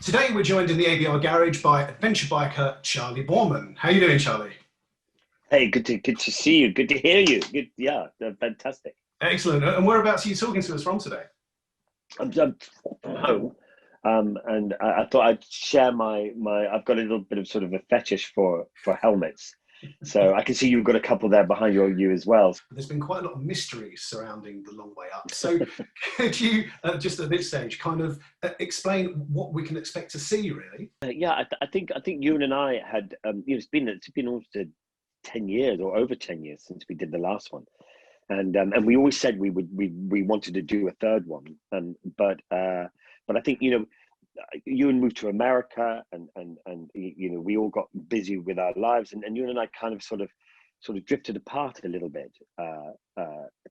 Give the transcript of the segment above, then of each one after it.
Today we're joined in the ABR garage by adventure biker Charley Boorman. How are you doing, Charley? Hey, good to see you. Good to hear you. Good, yeah, fantastic. Excellent. And whereabouts are you talking to us from today? I'm from home, and I thought I'd share my. I've got a little bit of sort of a fetish for helmets, so I can see you've got a couple there behind you as well. There's been quite a lot of mysteries surrounding the long way up. So could you, just at this stage, kind of explain what we can expect to see, really? Yeah, I think you and I had it's been almost 10 years or over 10 years since we did the last one, and we always said we wanted to do a third one, but I think you and moved to America, and we all got busy with our lives, and you and I kind of sort of drifted apart a little bit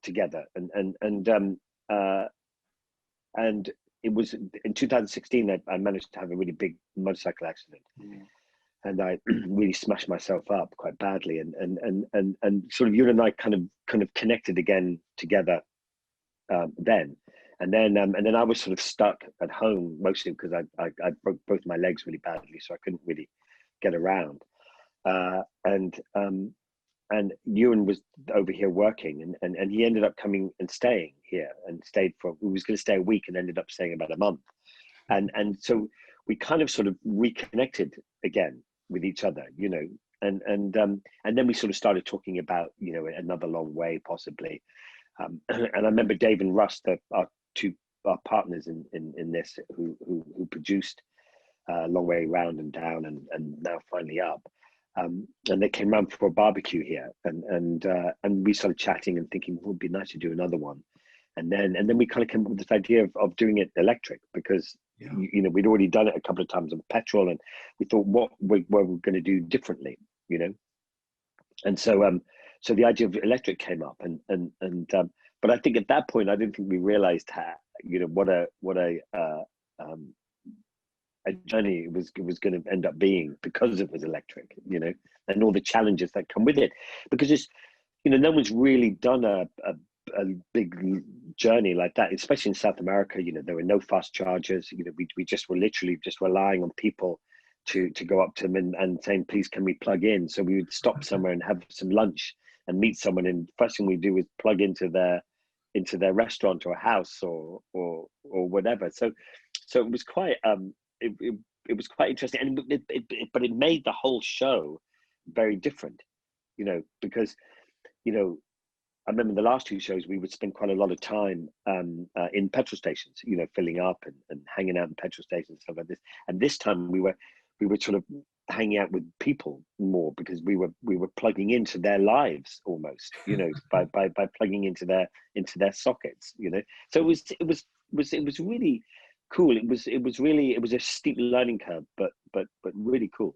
together, and it was in 2016 that I managed to have a really big motorcycle accident, and I really smashed myself up quite badly, and sort of you and I kind of connected again together then. And then I was sort of stuck at home mostly because I broke both my legs really badly, so I couldn't really get around. Uh, and and Ewan was over here working, and he ended up coming and staying here, and stayed for. We was going to stay a week, and ended up staying about a month. And so we kind of sort of reconnected again with each other, and then we sort of started talking about another long way possibly. And I remember Dave and Russ, our two our partners in this, who produced Long Way Round and Down, and now finally Up. And they came round for a barbecue here, and we started chatting and thinking, well, it'd be nice to do another one. And then we kind of came up with this idea of doing it electric, because Yeah. we'd already done it a couple of times on petrol, and we thought what we're going to do differently, and so the idea of electric came up, but I think at that point I didn't think we realized how, a journey it was going to end up being, because it was electric, and all the challenges that come with it, because it's no one's really done a big journey like that, especially in South America. There were no fast chargers. We just were literally just relying on people to go up to them and saying, please, can we plug in? So we would stop somewhere and have some lunch and meet someone, and first thing we do is plug into their restaurant or house or whatever. So it was quite it was quite interesting, and but it made the whole show very different, because I remember the last two shows we would spend quite a lot of time in petrol stations, filling up and hanging out in petrol stations and stuff like this. And this time we were sort of hanging out with people more, because we were plugging into their lives almost, by plugging into their sockets, So it was really cool. It was a steep learning curve, but really cool.